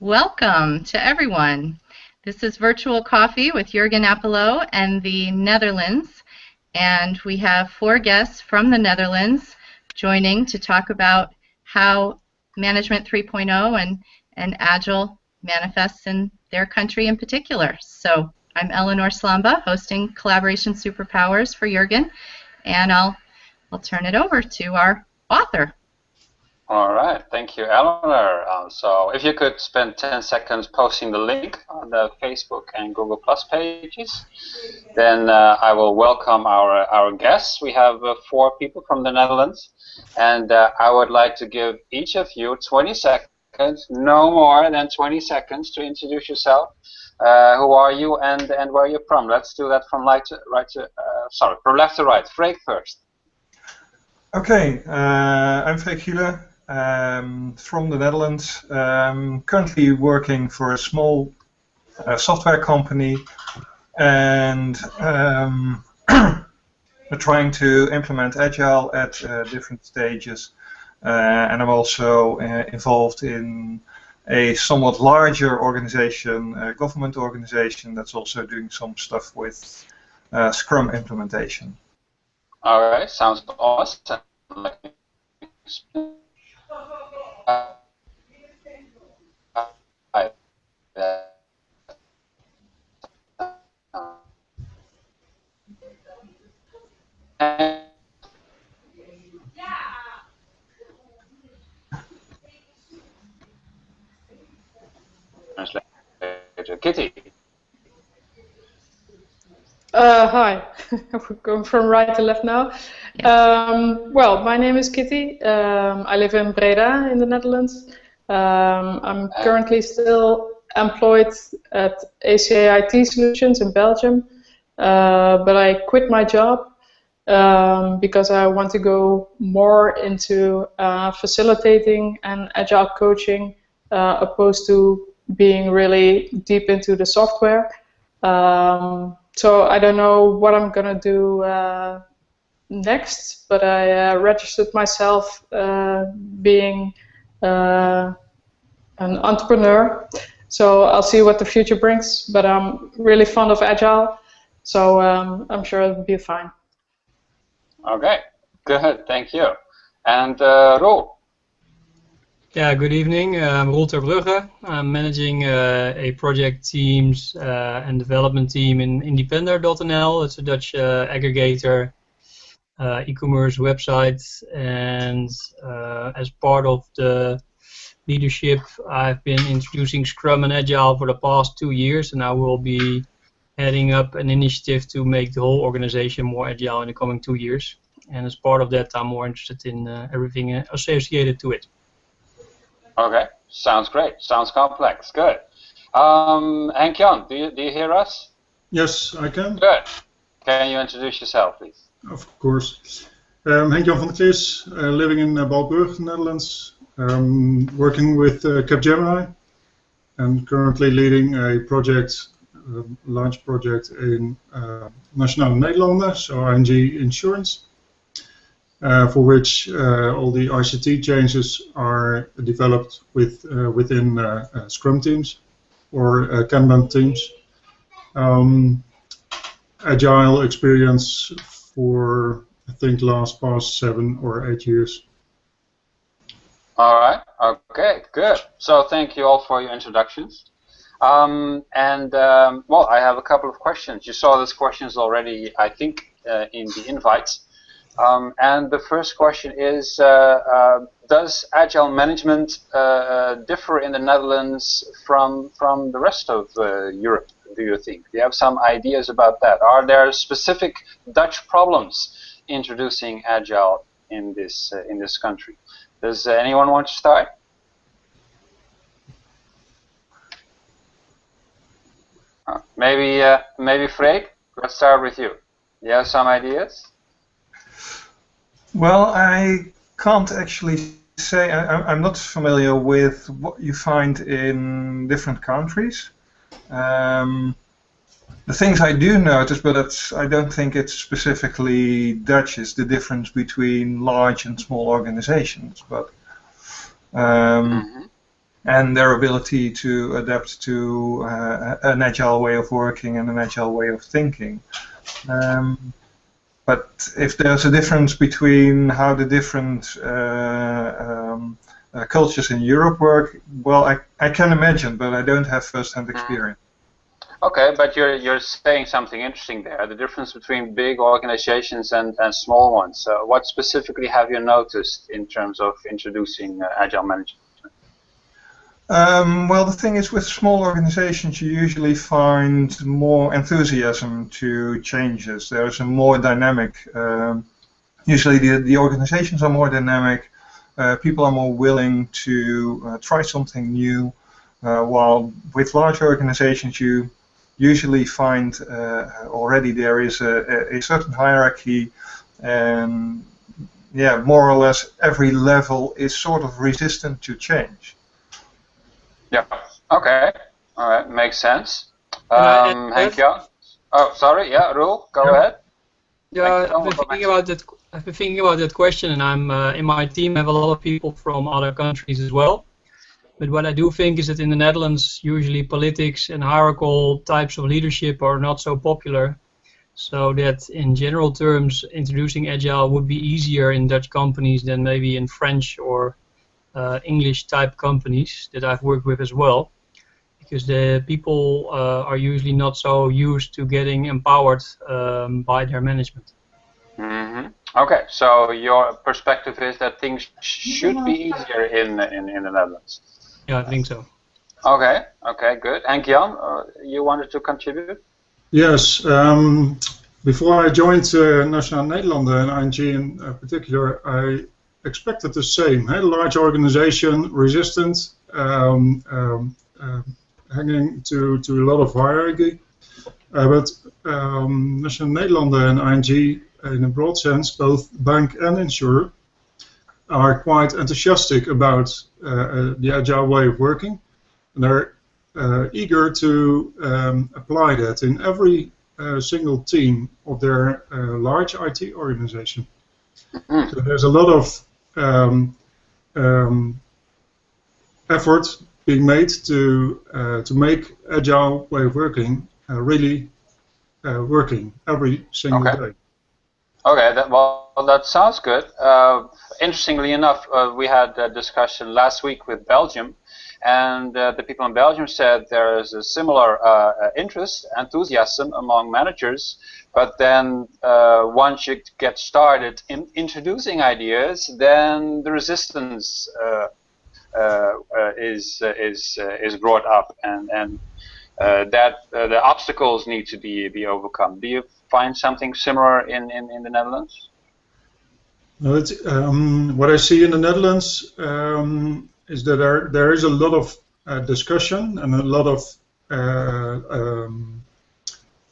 Welcome to everyone. This is Virtual Coffee with Jurgen Appelo and the Netherlands, and we have 4 guests from the Netherlands joining to talk about how Management 3.0 and Agile manifests in their country in particular. So I'm Eleanor Slamba, hosting Collaboration Superpowers for Jurgen, and I'll turn it over to our author. All right, thank you, Eleanor. So if you could spend 10 seconds posting the link on the Facebook and Google Plus pages, then I will welcome our guests. We have 4 people from the Netherlands, and I would like to give each of you 20 seconds, no more than 20 seconds, to introduce yourself. Who are you and where you're from? Let's do that from left to right. Freek first. Okay, I'm Freek Giele. From the Netherlands, currently working for a small software company, and trying to implement Agile at different stages. And I'm also involved in a somewhat larger organization, a government organization, that's also doing some stuff with Scrum implementation. All right, sounds awesome. Kitty. Hi, we're going from right to left now. Well, my name is Kitty. I live in Breda in the Netherlands. I'm currently still employed at ACA IT Solutions in Belgium, but I quit my job because I want to go more into facilitating and agile coaching, opposed to being really deep into the software. So I don't know what I'm gonna do next, but I registered myself being an entrepreneur. So I'll see what the future brings, but I'm really fond of Agile, so I'm sure it'll be fine. Okay, good, thank you. And Roel. Yeah, good evening. I'm Roel ter Brugge. I'm managing a project teams and development team in Independer.nl. It's a Dutch aggregator, e-commerce website, and as part of the leadership, I've been introducing Scrum and Agile for the past 2 years, and I will be heading up an initiative to make the whole organization more agile in the coming 2 years. And as part of that, I'm more interested in everything associated to it. Okay, sounds great. Sounds complex. Good. Henk-Jan, do you hear us? Yes, I can. Good. Can you introduce yourself, please? Of course. Henk-Jan van der Kris, living in Balbrug, Netherlands, working with Capgemini, and currently leading a project, a large project in Nationale Nederlanden, so ING Insurance. For which all the ICT changes are developed within Scrum teams or Kanban teams. Agile experience for, I think, past 7 or 8 years. All right. Okay. Good. So thank you all for your introductions. Well, I have a couple of questions. You saw these questions already, I think, in the invites. And the first question is, does Agile management differ in the Netherlands from the rest of Europe, do you think? Do you have some ideas about that? Are there specific Dutch problems introducing Agile in this country? Does anyone want to start? Maybe Freek, let's start with you. Do you have some ideas? Well, I can't actually say. I'm not familiar with what you find in different countries. The things I do notice, but I don't think it's specifically Dutch, is the difference between large and small organizations. But and their ability to adapt to an agile way of working and an agile way of thinking. But if there's a difference between how the different cultures in Europe work, well, I can imagine, but I don't have first-hand experience. Okay, but you're saying something interesting there, the difference between big organizations and small ones. So what specifically have you noticed in terms of introducing agile management? Well, the thing is, with small organizations, you usually find more enthusiasm to changes. There's a more dynamic, usually the organizations are more dynamic, people are more willing to try something new, while with larger organizations you usually find already there is a certain hierarchy, and yeah, more or less every level is sort of resistant to change. Yeah. Okay. All right. Makes sense. Henk-Jan? Oh, sorry. Yeah, Roel, go ahead. Yeah, I've been thinking about that question, and I'm in my team I have a lot of people from other countries as well. But what I do think is that in the Netherlands, usually politics and hierarchical types of leadership are not so popular. So that in general terms, introducing Agile would be easier in Dutch companies than maybe in French or English type companies that I've worked with as well, because the people are usually not so used to getting empowered by their management. Mm-hmm. Okay, so your perspective is that things should be easier in the Netherlands. Yeah, I think so. Okay, okay, good. Henk-Jan, you wanted to contribute? Yes. Before I joined Nationale Nederlanden and ING in particular, I expected the same. A large organization, resistant, hanging to a lot of hierarchy. But Nationale Nederlanden and ING, in a broad sense, both bank and insurer, are quite enthusiastic about the agile way of working. And they're eager to apply that in every single team of their large IT organization. Mm-hmm. So there's a lot of effort being made to make agile way of working really working every single day. Okay, that sounds good. Interestingly enough, we had a discussion last week with Belgium, and the people in Belgium said there is a similar interest, enthusiasm among managers, but then once you get started in introducing ideas, then the resistance is brought up, and that the obstacles need to be overcome. Do you find something similar in the Netherlands? Well, what I see in the Netherlands is that there is a lot of discussion and a lot of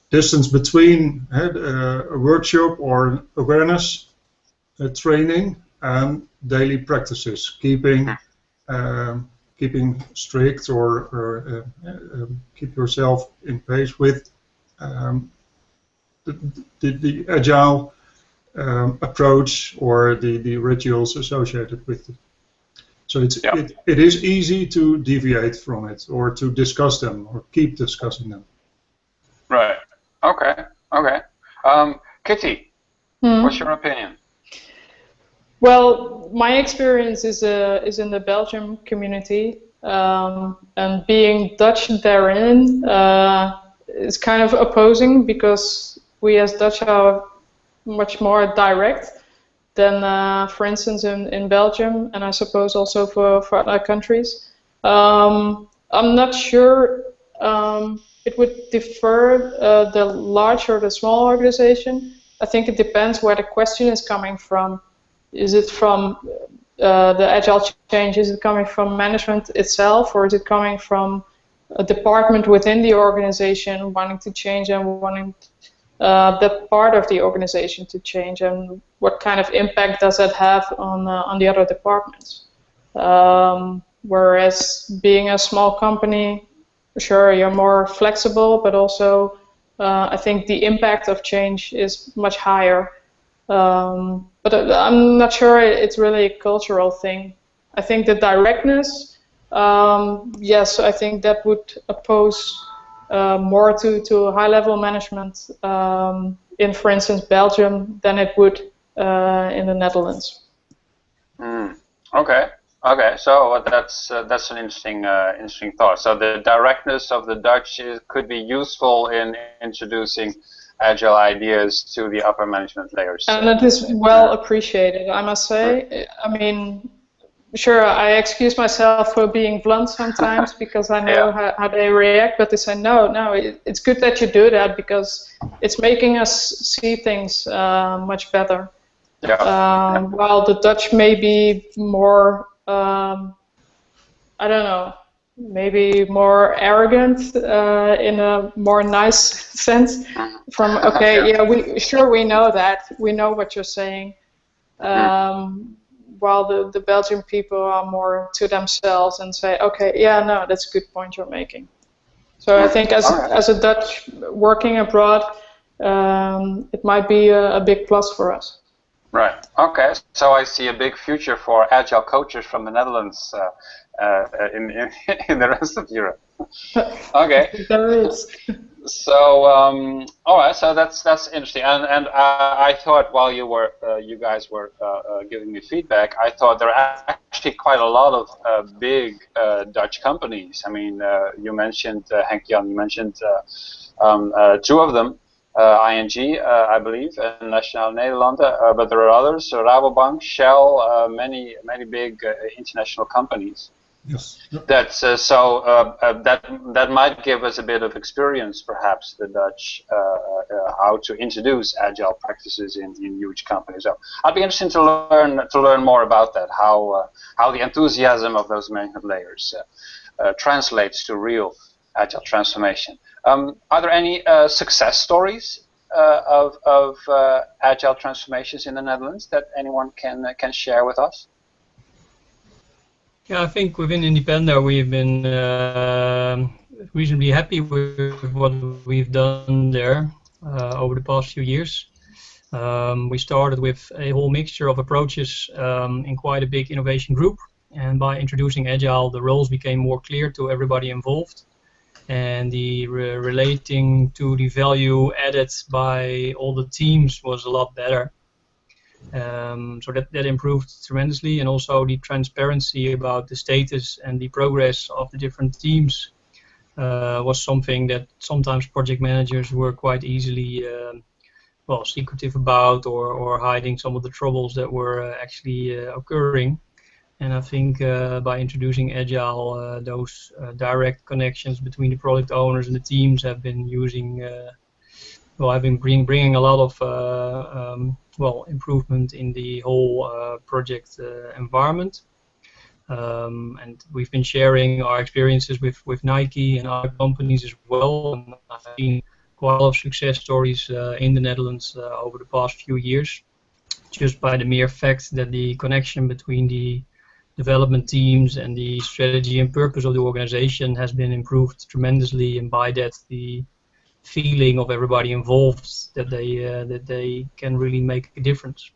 distance between a workshop or awareness training and daily practices, keeping strict or keep yourself in pace with the agile approach or the rituals associated with it. So it is easy to deviate from it or to discuss them or keep discussing them. Right. Okay. Okay. Kitty, what's your opinion? Well, my experience is in the Belgium community, and being Dutch therein is kind of opposing, because we as Dutch are much more direct than, for instance, in Belgium, and I suppose also for other countries. I'm not sure it would differ the large or the small organization. I think it depends where the question is coming from. Is it from the agile change? Is it coming from management itself, or is it coming from a department within the organization wanting to change and wanting that part of the organization to change, and what kind of impact does that have on the other departments? Whereas being a small company, sure, you're more flexible, but also I think the impact of change is much higher. But I'm not sure it's really a cultural thing. I think the directness Yes, I think that would oppose more to high-level management in, for instance, Belgium than it would in the Netherlands. Okay. Okay. So that's an interesting thought. So the directness of the Dutch could be useful in introducing agile ideas to the upper management layers. And it is well appreciated, I must say. I mean, sure, I excuse myself for being blunt sometimes because I know how they react, but they say, no, it's good that you do that because it's making us see things much better. While the Dutch may be more, I don't know, maybe more arrogant in a more nice sense. From we know that, we know what you're saying. While the Belgian people are more to themselves and say, okay, yeah, no, that's a good point you're making. So I think as a Dutch working abroad, it might be a big plus for us. Right. Okay. So I see a big future for agile coaches from the Netherlands in the rest of Europe. Okay. There is. So all right. So that's interesting. And I thought while you guys were giving me feedback, I thought there are actually quite a lot of big Dutch companies. I mean, you mentioned Henk-Jan. You mentioned two of them. ING, I believe, and Nationale Nederlanden, but there are others, Rabobank, Shell, many big international companies. Yes. Yep. That's that might give us a bit of experience, perhaps, the Dutch, how to introduce agile practices in huge companies. So I'd be interested to learn more about that, how the enthusiasm of those management layers translates to real agile transformation. Are there any success stories of agile transformations in the Netherlands that anyone can share with us? Yeah, I think within Independer we've been reasonably happy with what we've done there over the past few years. We started with a whole mixture of approaches in quite a big innovation group, and by introducing Agile, the roles became more clear to everybody involved. And the relating to the value added by all the teams was a lot better. So that improved tremendously, and also the transparency about the status and the progress of the different teams was something that sometimes project managers were quite easily secretive about, or hiding some of the troubles that were actually occurring. And I think by introducing Agile, those direct connections between the product owners and the teams have been bringing a lot of improvement in the whole project environment. And we've been sharing our experiences with Nike and other companies as well. And I've seen quite a lot of success stories in the Netherlands over the past few years, just by the mere fact that the connection between the development teams and the strategy and purpose of the organization has been improved tremendously, and by that the feeling of everybody involved that they can really make a difference.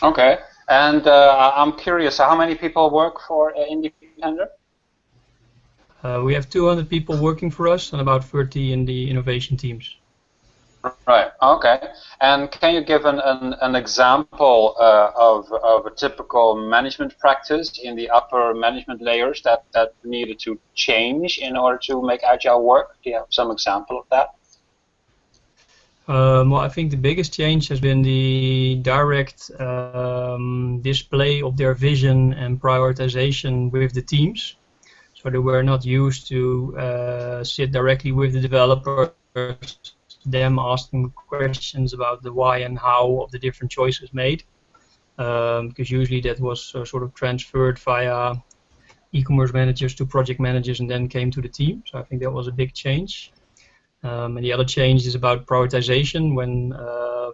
Okay, and I'm curious, how many people work for Independer? We have 200 people working for us and about 30 in the innovation teams. Right. Okay. And can you give an example of a typical management practice in the upper management layers that needed to change in order to make Agile work? Do you have some example of that? Well, I think the biggest change has been the direct display of their vision and prioritization with the teams. So they were not used to sit directly with the developers, them asking questions about the why and how of the different choices made, because usually that was sort of transferred via e-commerce managers to project managers and then came to the team. So I think that was a big change. And the other change is about prioritization. When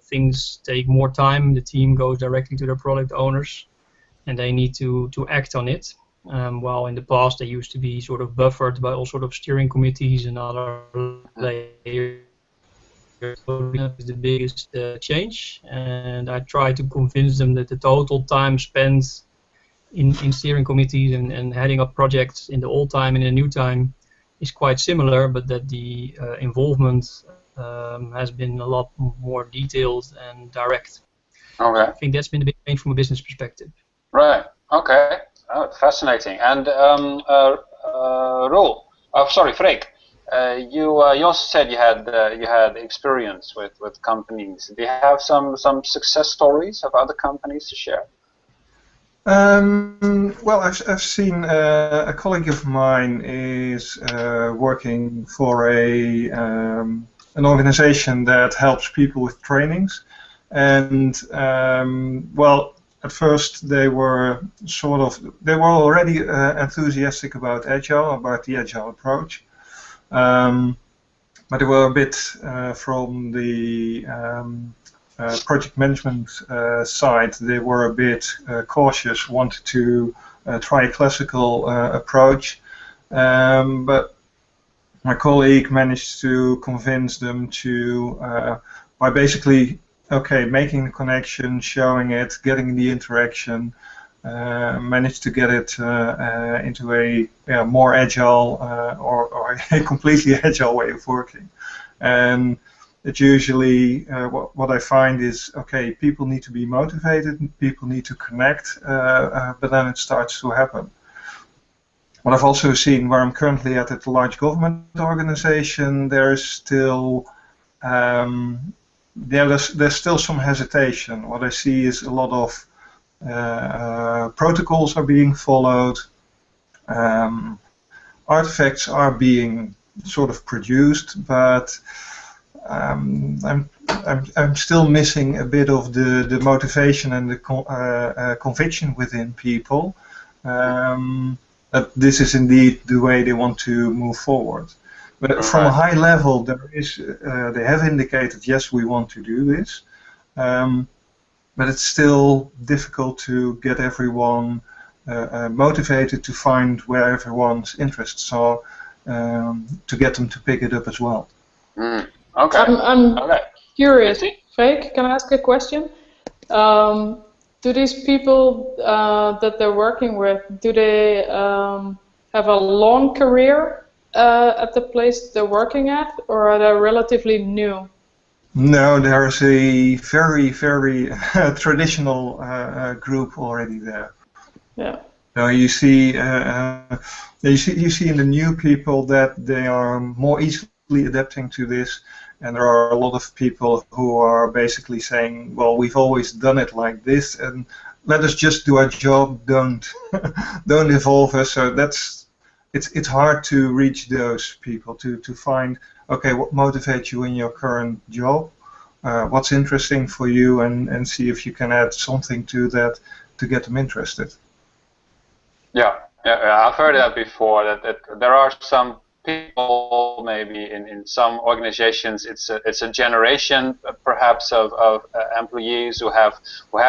things take more time, the team goes directly to their product owners and they need to act on it. While in the past they used to be sort of buffered by all sort of steering committees and other layers. That is the biggest change, and I try to convince them that the total time spent in steering committees and heading up projects in the old time and in the new time is quite similar, but that the involvement has been a lot more detailed and direct. Okay. I think that's been the big change from a business perspective. Right. Okay. Oh, fascinating. And Roel, Freek, you also said you had experience with companies. Do you have some success stories of other companies to share? Well, I've seen a colleague of mine is working for an organization that helps people with trainings, and well, at first they were already enthusiastic about Agile, about the Agile approach, but they were a bit from the project management side, they were a bit cautious, wanted to try a classical approach, but my colleague managed to convince them to, by basically, making the connection, showing it, getting the interaction, managed to get it into a more agile or a completely agile way of working. And it usually, what I find is, people need to be motivated, people need to connect, but then it starts to happen. What I've also seen where I'm currently at a large government organization, there's still, there's still some hesitation. What I see is a lot of protocols are being followed, artifacts are being sort of produced, but I'm still missing a bit of the motivation and the conviction within people that this is indeed the way they want to move forward. But from a high level, they have indicated, yes, we want to do this, but it's still difficult to get everyone motivated to find where everyone's interests are, to get them to pick it up as well. Okay. I'm curious, Freek, can I ask a question? Do these people that they're working with, do they have a long career at the place they're working at, or are they relatively new? No, there's a very, very traditional group already there. Yeah. So you see in the new people that they are more easily adapting to this, and there are a lot of people who are basically saying, well, we've always done it like this, and let us just do our job, don't evolve us. So it's hard to reach those people, to find, what motivates you in your current job, what's interesting for you, and see if you can add something to that to get them interested. Yeah, I've heard that before, that there are some people, maybe in some organizations, it's a generation perhaps of employees who have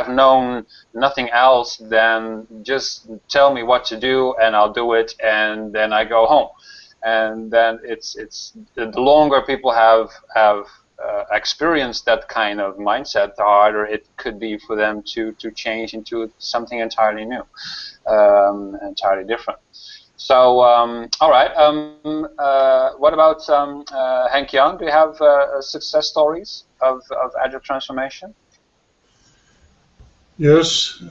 known nothing else than just tell me what to do and I'll do it, and then I go home. And then it's the longer people have experienced that kind of mindset, the harder it could be for them to change into something entirely new, entirely different. So, all right. What about Henk-Jan? Do you have success stories of Agile transformation? Yes.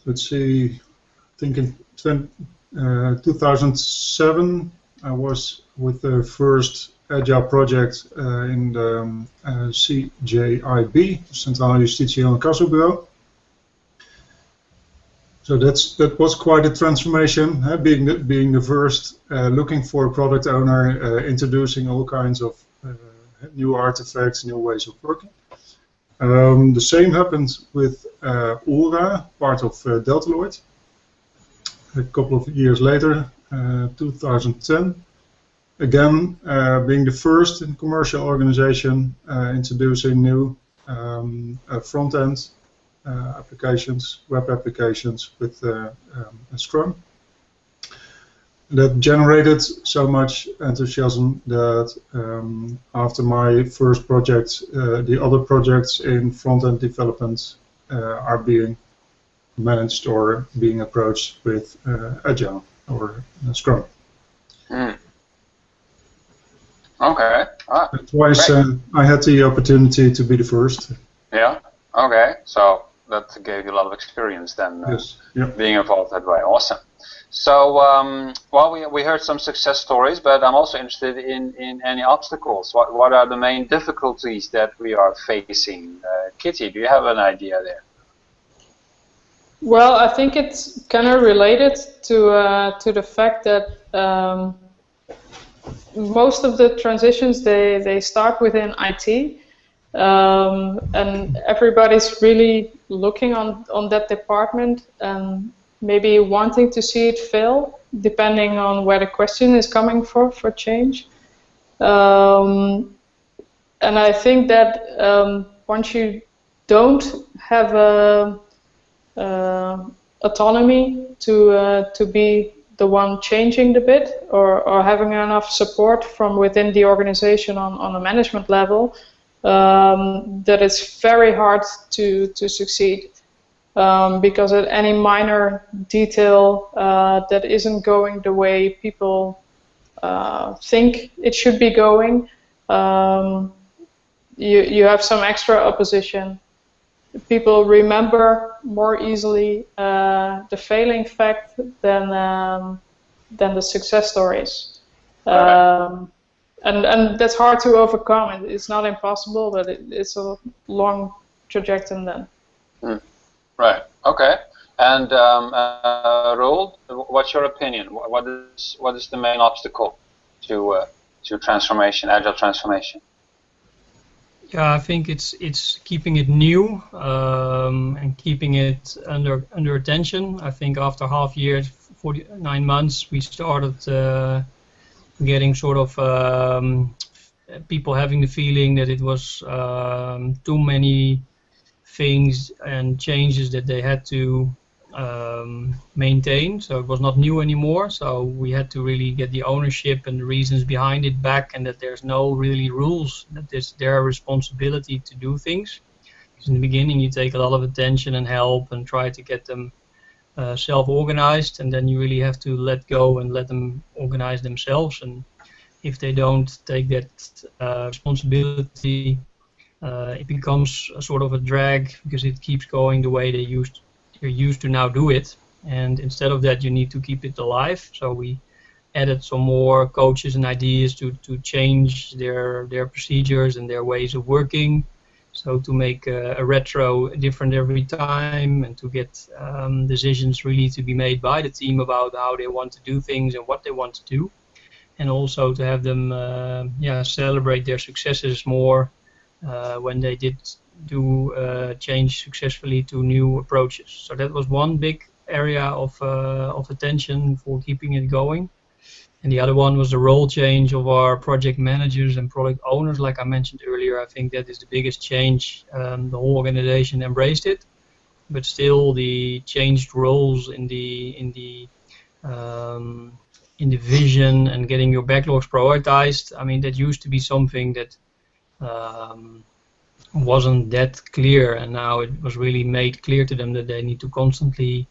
Let's see. I think in 2007, I was with the first Agile project in the CJIB, Centrale Justitie en Incassobureau. So that was quite a transformation, being the first, looking for a product owner, introducing all kinds of new artifacts, new ways of working. The same happened with Aura, part of Deltaloid. A couple of years later, 2010, again being the first in commercial organization, introducing new front-end applications, web applications with Scrum. That generated so much enthusiasm that after my first project, the other projects in front-end development are being managed or being approached with Agile or Scrum. Mm. Okay. Twice I had the opportunity to be the first. Yeah. Okay. So that gave you a lot of experience then, yes. Yep. being involved that way. Awesome. So, well, we heard some success stories, but I'm also interested in any obstacles. What are the main difficulties that we are facing? Kitty, do you have an idea there? Well, I think it's kind of related to the fact that most of the transitions they start within IT, and everybody's really looking on that department and maybe wanting to see it fail, depending on where the question is coming for change. And I think that once you don't have autonomy to be the one changing the bit, or having enough support from within the organization on a management level, that it's very hard to succeed. Because at any minor detail that isn't going the way people think it should be going, you have some extra opposition. People remember more easily the failing fact than the success stories. And that's hard to overcome. It's not impossible, but it's a long trajectory then. Right. Okay. And Roel, what's your opinion? What is the main obstacle to transformation, agile transformation? Yeah, I think it's keeping it new and keeping it under attention. I think after half year, 49 months, we started getting sort of people having the feeling that it was too many things and changes that they had to maintain, so it was not new anymore. So we had to really get the ownership and the reasons behind it back, and that there's no really rules, that it's their responsibility to do things. Because in the beginning you take a lot of attention and help and try to get them self-organized, and then you really have to let go and let them organize themselves. And if they don't take that responsibility, it becomes a sort of a drag, because it keeps going the way they're used to now do it. And instead of that, you need to keep it alive. So we added some more coaches and ideas to change their procedures and their ways of working. So to make a retro different every time, and to get decisions really to be made by the team about how they want to do things and what they want to do. And also to have them celebrate their successes more when they did do change successfully to new approaches. So that was one big area of attention for keeping it going. And the other one was the role change of our project managers and product owners. Like I mentioned earlier, I think that is the biggest change. The whole organization embraced it, but still the changed roles in the vision and getting your backlogs prioritized. I mean, that used to be something that wasn't that clear, and now it was really made clear to them that they need to constantly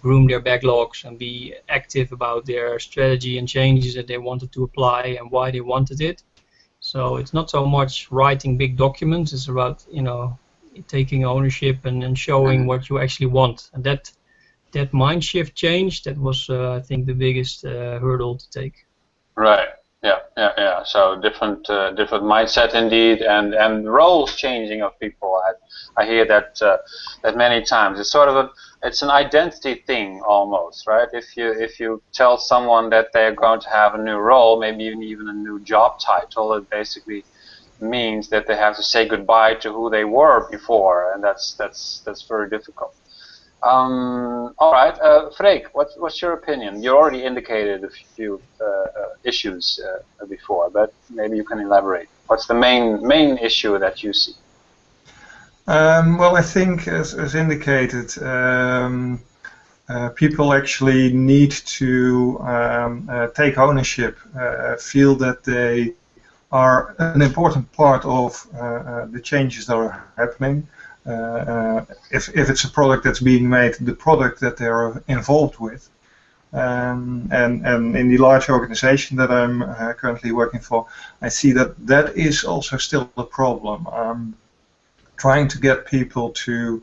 groom their backlogs and be active about their strategy and changes that they wanted to apply and why they wanted it. So it's not so much writing big documents, it's about, you know, taking ownership and showing what you actually want. And that mind shift change, that was I think the biggest hurdle to take. Right. Yeah. So different mindset indeed, and roles changing of people. I hear that many times. It's sort of it's an identity thing almost, right? If you tell someone that they're going to have a new role, maybe even a new job title, it basically means that they have to say goodbye to who they were before, and that's very difficult. All right, Freek, what's your opinion? You already indicated a few issues before, but maybe you can elaborate. What's the main issue that you see? Well, I think, as indicated, people actually need to take ownership, feel that they are an important part of the changes that are happening. if it's a product that's being made, the product that they're involved with. And in the large organization that I'm currently working for, I see that is also still a problem. Trying to get people to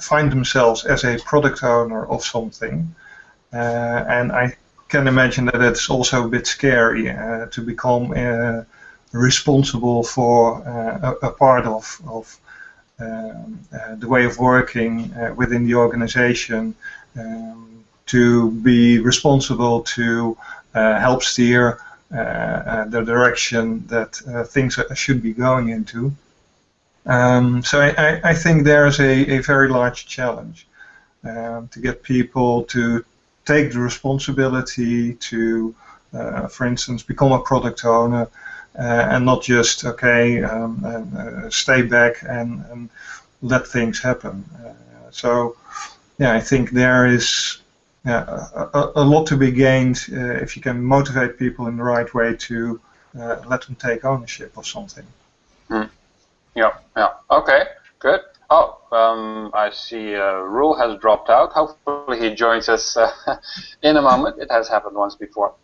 find themselves as a product owner of something, and I can imagine that it's also a bit scary to become responsible for a part of the way of working within the organization, to be responsible to help steer the direction that things should be going into. So I think there is a very large challenge to get people to take the responsibility to, for instance, become a product owner, and not just stay back and let things happen. So yeah, I think there is a lot to be gained if you can motivate people in the right way to let them take ownership of something. Yeah. Okay, good. Oh, I see Roel has dropped out. Hopefully he joins us in a moment. It has happened once before.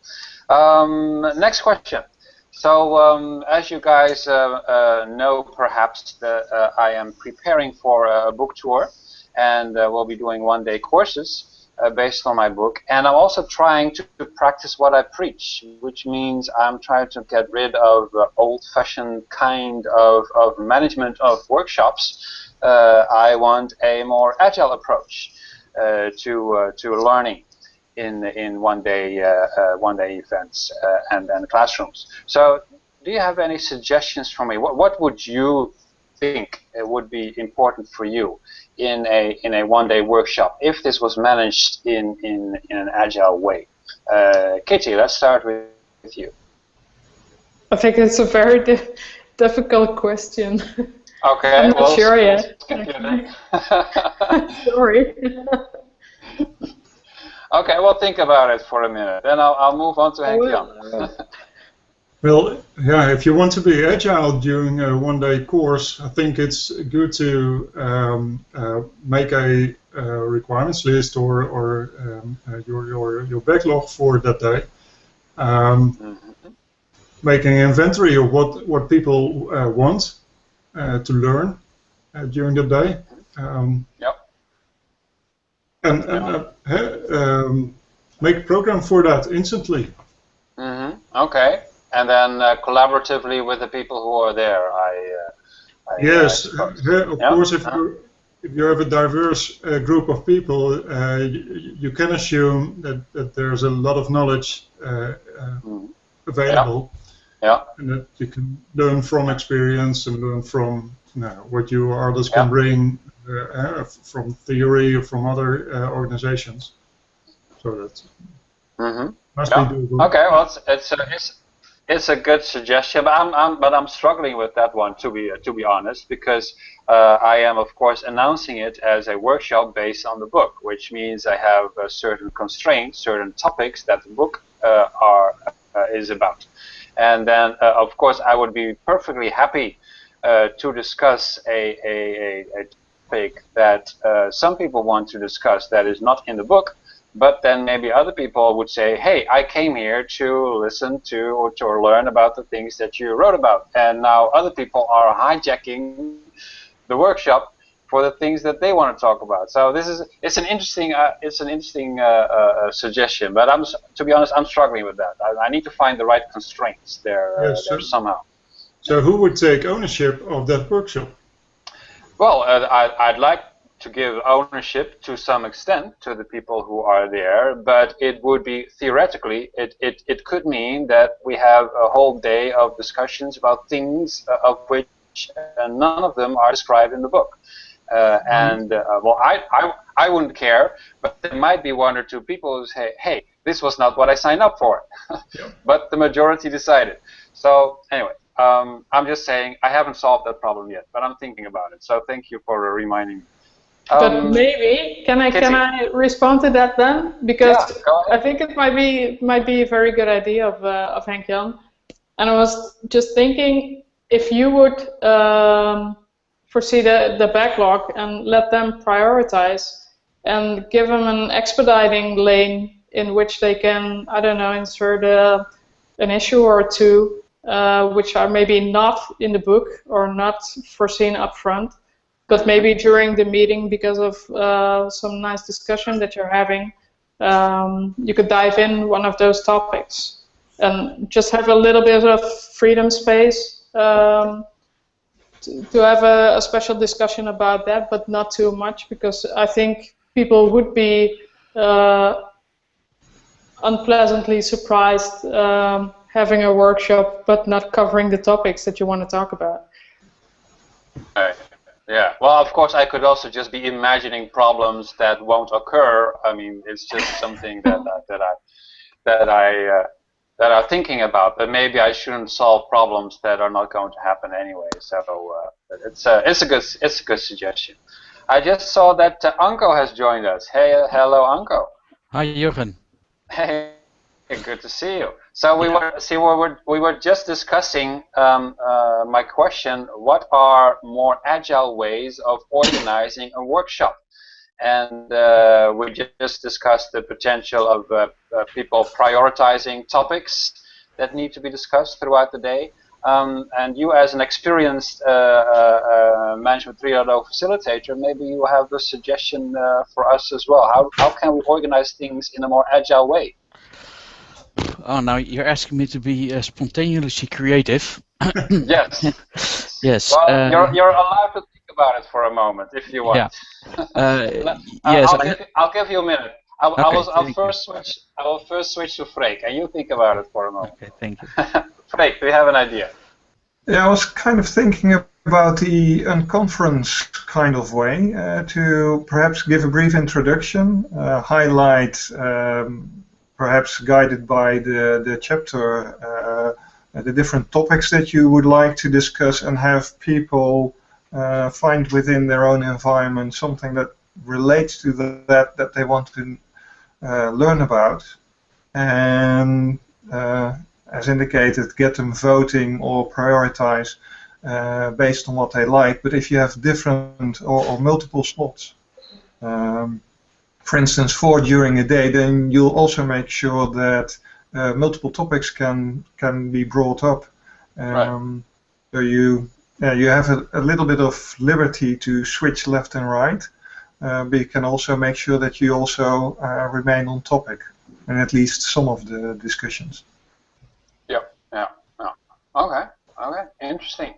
Next question. So, as you guys know, perhaps I am preparing for a book tour, and we'll be doing one-day courses based on my book. And I'm also trying to practice what I preach, which means I'm trying to get rid of old-fashioned kind of management of workshops. I want a more agile approach to learning in one-day events and classrooms. So, do you have any suggestions for me? What would you think would be important for you in a one-day workshop if this was managed in an agile way? Kitty, let's start with you. I think it's a very difficult question. Okay, I'm not sure yet. Sorry. Okay, well, think about it for a minute. Then I'll move on to Henk-Jan. Well, yeah, if you want to be agile during a one-day course, I think it's good to make a requirements list or your backlog for that day. Making an inventory of what people want to learn during the day. And make a program for that instantly. Okay. And then collaboratively with the people who are there. Yes, of course. If you have a diverse group of people, you can assume that there's a lot of knowledge available, and that you can learn from experience and learn from what you others can bring from theory or from other organizations. So that's must be doable. Okay, well, it's a good suggestion, but I'm struggling with that one, to be honest, because I am of course announcing it as a workshop based on the book, which means I have certain constraints, certain topics that the book is about, and then of course I would be perfectly happy to discuss a topic that some people want to discuss that is not in the book. But then maybe other people would say, hey, I came here to listen to or to learn about the things that you wrote about. And now other people are hijacking the workshop for the things that they want to talk about. So it's an interesting suggestion. But to be honest, I'm struggling with that. I need to find the right constraints there, there somehow. So who would take ownership of that workshop? Well, I'd like to give ownership to some extent to the people who are there, but it would be theoretically, it could mean that we have a whole day of discussions about things of which none of them are described in the book. Well, I wouldn't care, but there might be one or two people who say, hey, this was not what I signed up for. But the majority decided. So anyway, I'm just saying I haven't solved that problem yet, but I'm thinking about it. So thank you for reminding me. But maybe can I respond to that then? Because I think it might be a very good idea of Henk-Jan. And I was just thinking, if you would foresee the backlog and let them prioritize and give them an expediting lane in which they can, I don't know, insert an issue or two which are maybe not in the book or not foreseen up front, but maybe during the meeting, because of some nice discussion that you're having, you could dive in one of those topics and just have a little bit of freedom space to have a special discussion about that, but not too much, because I think people would be unpleasantly surprised having a workshop but not covering the topics that you want to talk about. Right. Yeah. Well, of course, I could also just be imagining problems that won't occur. I mean, it's just something that I'm thinking about. But maybe I shouldn't solve problems that are not going to happen anyway. So it's a good suggestion. I just saw that Anko has joined us. Hey, hello, Anko. Hi, Jurgen. Hey, good to see you. So we were just discussing my question: what are more agile ways of organizing a workshop? And we just discussed the potential of people prioritizing topics that need to be discussed throughout the day. And you, as an experienced Management 3.0 facilitator, maybe you have a suggestion for us as well. How can we organize things in a more agile way? Oh, now you're asking me to be spontaneously creative. Yes. Yes. Well, you're allowed to think about it for a moment if you want. Yeah. Yes. I'll give you a minute. I will first switch to Freek, and you think about it for a moment. Okay, thank you. Freek, do you have an idea? Yeah, I was kind of thinking about the unconference kind of way to perhaps give a brief introduction, highlight, perhaps guided by the chapter, the different topics that you would like to discuss, and have people find within their own environment something that relates to that they want to learn about, and as indicated, get them voting or prioritize based on what they like. But if you have different or multiple slots, for instance 4 during a day, then you'll also make sure that multiple topics can be brought up. Right. So you have a little bit of liberty to switch left and right, but you can also make sure that you also remain on topic in at least some of the discussions. Yeah. Okay. Interesting.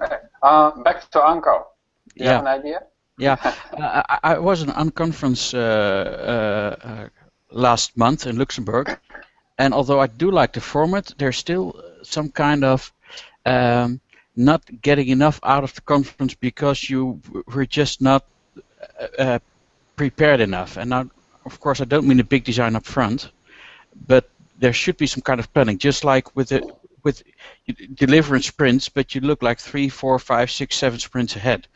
Okay. Back to Anko. Do you have an idea? Yeah. I was in unconference last month in Luxembourg, and although I do like the format, there's still some kind of not getting enough out of the conference because you were just not prepared enough. And now, of course, I don't mean a big design up front, but there should be some kind of planning, just like with you deliver in sprints, but you look like 3, 4, 5, 6, 7 sprints ahead.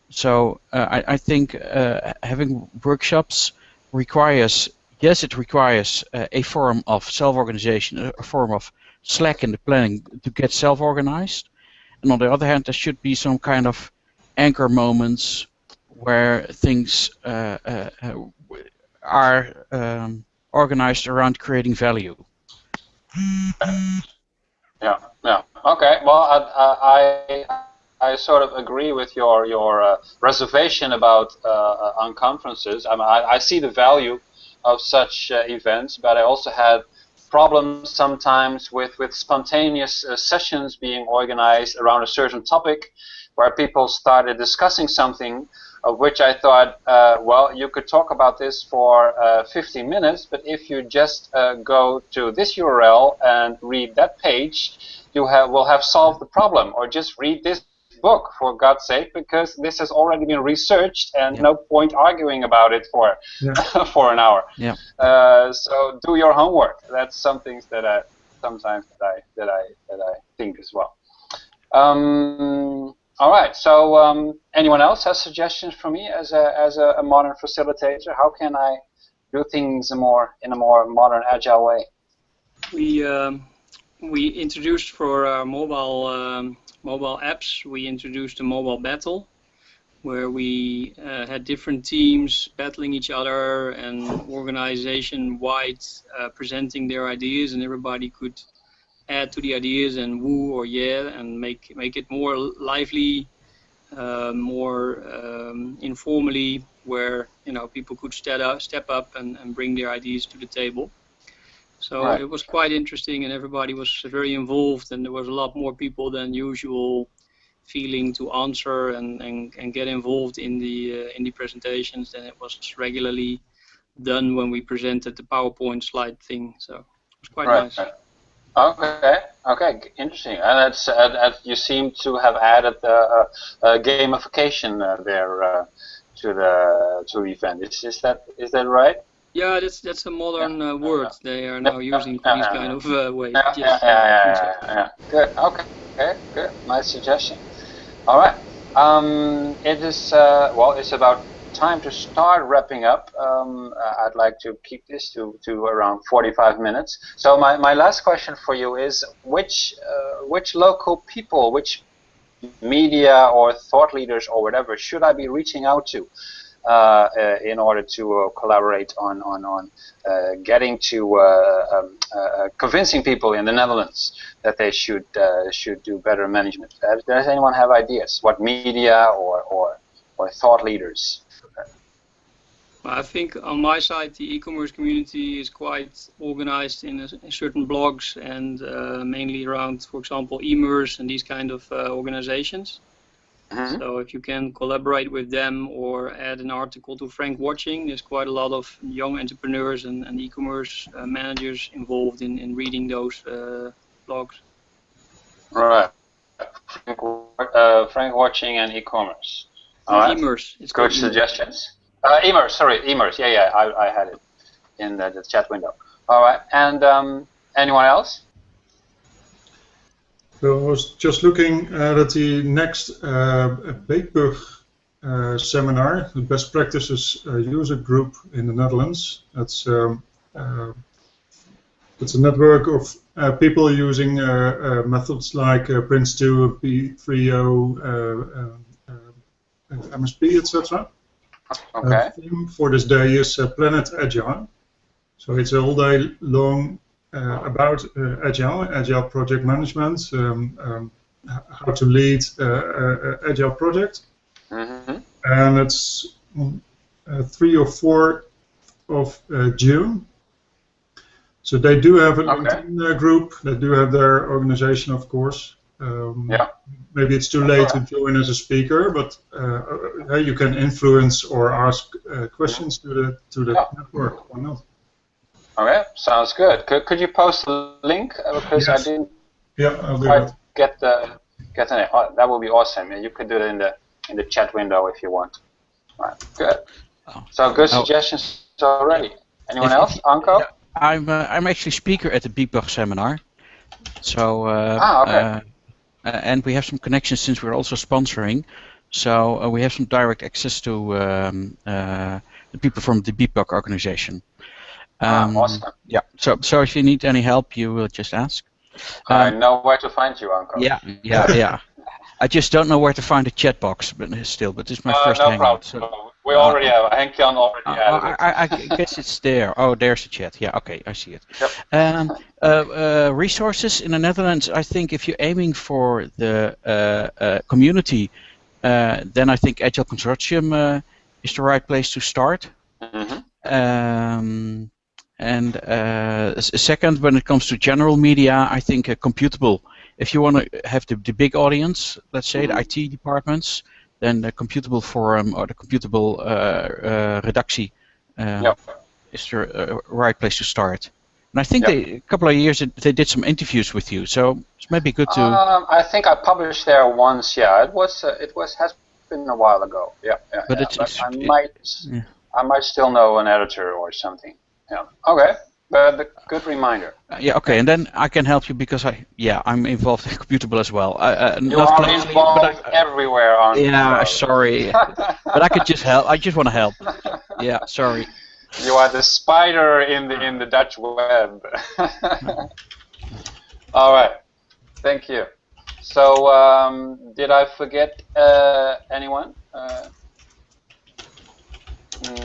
So I think having workshops requires a form of self-organization, a form of slack in the planning to get self-organized. And on the other hand, there should be some kind of anchor moments where things are organized around creating value. Yeah. Okay. Well, I sort of agree with your reservation about unconferences. I see the value of such events, but I also had problems sometimes with spontaneous sessions being organized around a certain topic, where people started discussing something of which I thought, well, you could talk about this for 15 minutes, but if you just go to this URL and read that page, you will have solved the problem, or just read this book, for God's sake, because this has already been researched, and no point arguing about it for for an hour. Yeah. So do your homework. That's some things that I sometimes that I think as well. All right. So anyone else has suggestions for me as a modern facilitator? How can I do things in a more modern, agile way? we introduced for our mobile apps, we introduced a mobile battle, where we had different teams battling each other and organization-wide presenting their ideas, and everybody could add to the ideas and woo or yeah and make it more lively, more informally, where people could step up and bring their ideas to the table. So Right. it was quite interesting, and everybody was very involved, and there was a lot more people than usual feeling to answer and get involved in the presentations than it was regularly done when we presented the PowerPoint slide thing. So it was quite Right. nice. Right. Okay, interesting. And it's you seem to have added gamification there to the event. Is that right? Yeah, that's a modern word they are now using for these kind of ways. Yeah, Yes, yeah. Good. Okay, good. Nice suggestion. All right. It is it's about time to start wrapping up. I'd like to keep this to around 45 minutes. So my last question for you is which local people, which media or thought leaders or whatever should I be reaching out to in order to collaborate on getting to convincing people in the Netherlands that they should do better management? Does anyone have ideas? What media or thought leaders? I think on my side, the e-commerce community is quite organized in certain blogs and mainly around, for example, e-merse and these kind of organizations. Mm-hmm. So if you can collaborate with them or add an article to Frank Watching, there's quite a lot of young entrepreneurs and e-commerce managers involved in reading those blogs. Right. Frank Watching and e-commerce. All right. e-merse. It's good called suggestions. E-merse, sorry, e-merse. Yeah, I had it in the chat window. All right, and anyone else? So I was just looking at the next Beekburg seminar, the Best Practices User Group in the Netherlands. It's a network of people using methods like Prince2, P3O, MSP, etc. Okay. The theme for this day is Planet Agile. So it's all day long about Agile project management, how to lead Agile project. Mm-hmm. And it's 3 or 4 of June. So they do have a LinkedIn group, they do have their organization, of course. Maybe it's too late to join as a speaker, but you can influence or ask questions to the network. Why not? Okay, sounds good. Could you post the link because Yes. I didn't I'll do quite that. get the name. Oh, that would be awesome. And you could do it in the chat window if you want. All right, good. Oh. So good suggestions already. Anyone else? Anko? I'm actually speaker at the Beekburg seminar. So and we have some connections since we're also sponsoring. So we have some direct access to the people from the Beekburg organization. Awesome. Yeah. So if you need any help, you will just ask. I know where to find you, Anko. Yeah. I just don't know where to find the chat box, but this is my first no hangout. problem. So, we already have. Henk-Jan already added it. I guess it's there. Oh, there's the chat. Yeah, okay, I see it. Yep. Resources in the Netherlands, I think if you're aiming for the community, then I think Agile Consortium is the right place to start. Mm-hmm. Second, when it comes to general media, I think Computable. If you want to have the big audience, let's say the IT departments, then the Computable Forum or the Computable Redactie is the right place to start. And I think a couple of years they did some interviews with you, so it's maybe good to. I think I published there once. Yeah, it has been a while ago. But I might still know an editor or something. Yeah. Okay. But good reminder. Okay, and then I can help you because I'm involved in Computable as well. You are involved everywhere, aren't you? Yeah, sorry, but I could just help. I just want to help. Yeah, sorry. You are the spider in the Dutch web. All right. Thank you. So, did I forget anyone?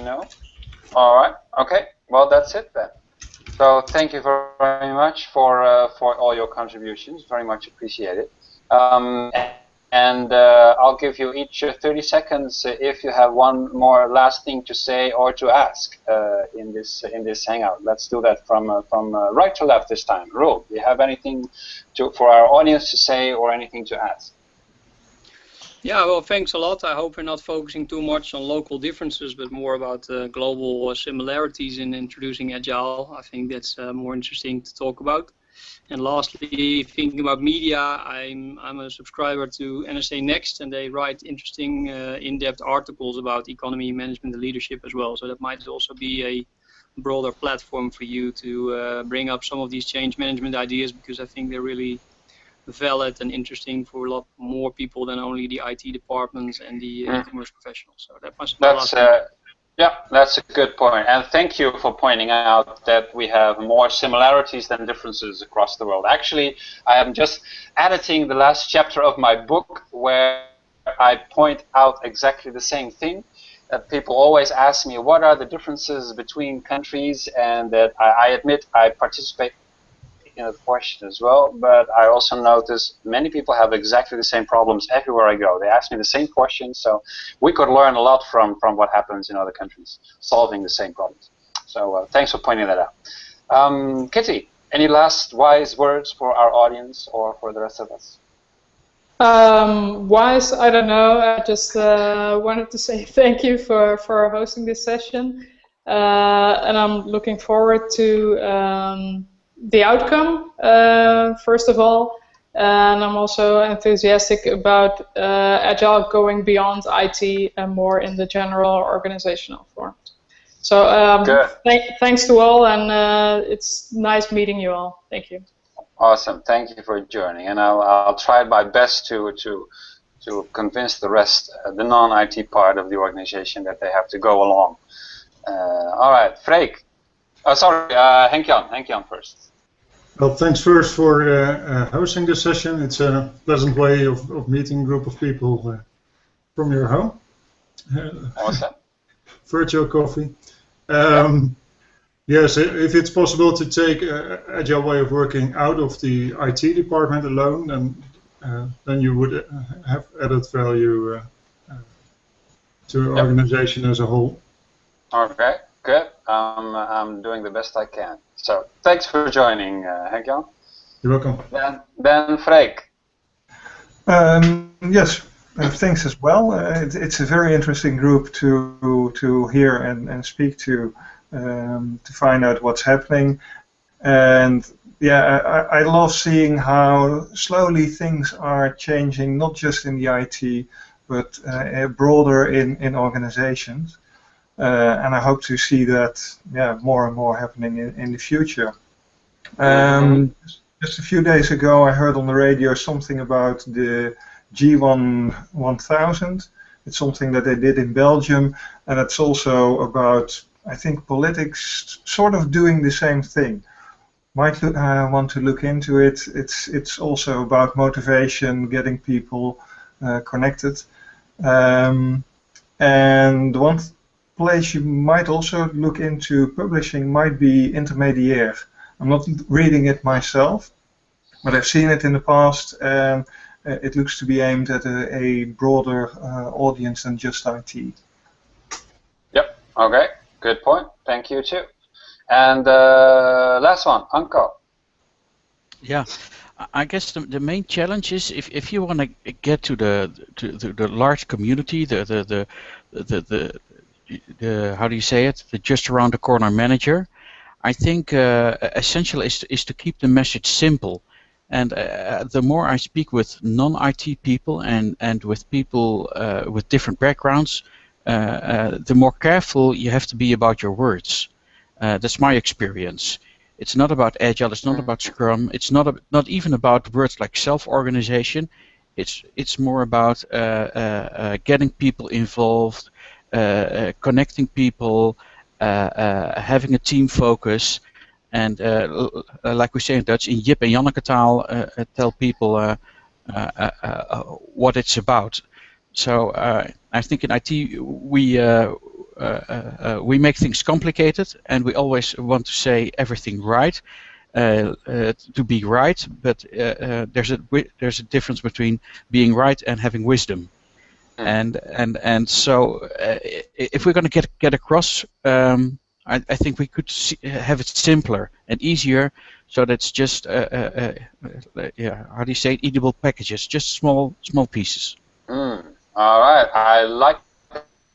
No? All right. Okay. Well, that's it then. So, thank you very much for all your contributions. Very much appreciated. And I'll give you each 30 seconds if you have one more last thing to say or to ask in this hangout. Let's do that from right to left this time. Roel, do you have anything for our audience to say or anything to ask? Yeah, well, thanks a lot. I hope we're not focusing too much on local differences, but more about global similarities in introducing Agile. I think that's more interesting to talk about. And lastly, thinking about media, I'm a subscriber to NSA Next, and they write interesting, in-depth articles about economy, management, and leadership as well. So that might also be a broader platform for you to bring up some of these change management ideas, because I think they're really valid and interesting for a lot more people than only the IT departments and the e-commerce professionals. So that must be my last point. Yeah, that's a good point. And thank you for pointing out that we have more similarities than differences across the world. Actually, I am just editing the last chapter of my book where I point out exactly the same thing. That people always ask me, what are the differences between countries? And that I admit I participate in the question as well, but I also notice many people have exactly the same problems everywhere I go. They ask me the same questions, so we could learn a lot from what happens in other countries, solving the same problems. So thanks for pointing that out. Kitty, any last wise words for our audience or for the rest of us? Wise, I don't know. I just wanted to say thank you for hosting this session, and I'm looking forward to the outcome, first of all, and I'm also enthusiastic about Agile going beyond IT and more in the general organizational form. So thanks to all, and it's nice meeting you all. Thank you. Awesome. Thank you for joining, and I'll try my best to convince the rest, the non-IT part of the organization, that they have to go along. All right, Freek. Oh, sorry, Henk-Jan first. Well, thanks first for hosting this session. It's a pleasant way of meeting a group of people from your home. Awesome. Virtual coffee. Yes, if it's possible to take Agile way of working out of the IT department alone, then you would have added value to the organization as a whole. Okay, good. I'm doing the best I can. So thanks for joining, Henk-Jan. You're welcome. Then Freek. Yes, thanks as well. It's a very interesting group to hear and speak to find out what's happening. And yeah, I love seeing how slowly things are changing, not just in the IT, but broader in organizations. And I hope to see that more and more happening in the future. Just a few days ago, I heard on the radio something about the G1 1000. It's something that they did in Belgium, and it's also about, I think, politics sort of doing the same thing. Might want to look into it. It's also about motivation, getting people connected. And one place you might also look into publishing might be Intermediaire. I'm not reading it myself, but I've seen it in the past, and it looks to be aimed at a broader audience than just IT. Yep, okay, good point. Thank you too. And last one, Anko. Yeah, I guess the main challenge is if you want to get to the large community, the how do you say it, the just around the corner manager, I think essential is to keep the message simple. And the more I speak with non-IT people and with people with different backgrounds, the more careful you have to be about your words. That's my experience. It's not about Agile, it's not about Scrum, it's not even about words like self-organization. It's more about getting people involved, connecting people, having a team focus, and like we say in Dutch, in Jip en Janneke taal, tell people what it's about. So I think in IT we make things complicated, and we always want to say everything right. To be right, but there's a difference between being right and having wisdom, and so if we're going to get across, I think we could have it simpler and easier, so that's just yeah, how do you say it? Eatable packages, just small pieces. All right, I like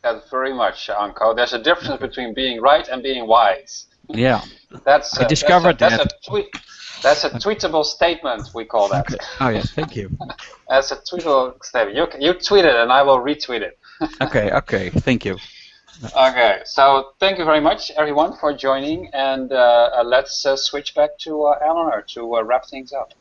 that very much, Anko. There's a difference between being right and being wise. Yeah, I discovered that. That's a tweetable statement, we call that. Okay. Oh yeah, thank you. That's a tweetable statement. You tweet it and I will retweet it. Okay, thank you. Okay, so thank you very much, everyone, for joining, and let's switch back to Eleanor to wrap things up.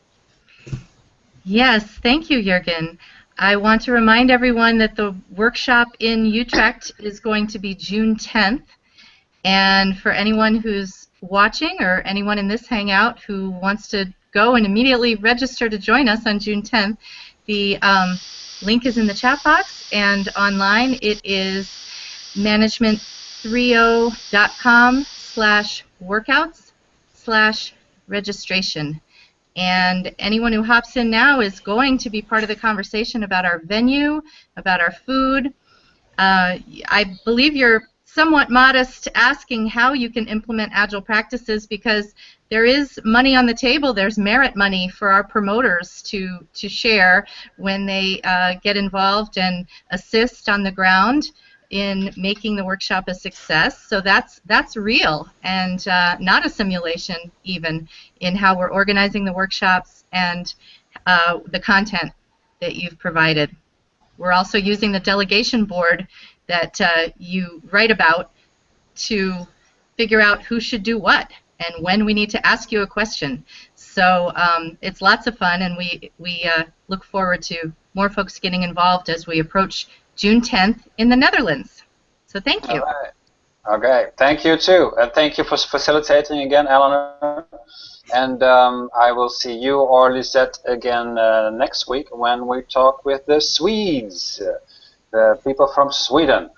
Yes, thank you, Jürgen. I want to remind everyone that the workshop in Utrecht is going to be June 10th, and for anyone who's watching or anyone in this hangout who wants to go and immediately register to join us on June 10th, the link is in the chat box, and online it is management30.com/workouts/registration. And anyone who hops in now is going to be part of the conversation about our venue, about our food. I believe you're somewhat modest asking how you can implement Agile practices, because there is money on the table. There's merit money for our promoters to share when they get involved and assist on the ground in making the workshop a success. So that's real, and not a simulation even, in how we're organizing the workshops and the content that you've provided. We're also using the delegation board that you write about to figure out who should do what and when we need to ask you a question. So it's lots of fun, and we look forward to more folks getting involved as we approach June 10th in the Netherlands. So thank you. All right. Okay, thank you too. And thank you for facilitating again, Eleanor. And I will see you or Lisette again next week when we talk with the Swedes, the people from Sweden.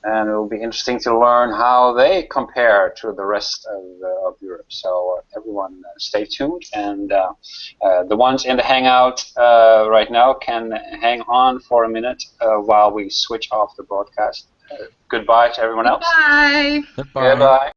And it will be interesting to learn how they compare to the rest of Europe. So everyone stay tuned. And the ones in the Hangout right now can hang on for a minute while we switch off the broadcast. Goodbye to everyone else. Bye. Goodbye. Goodbye.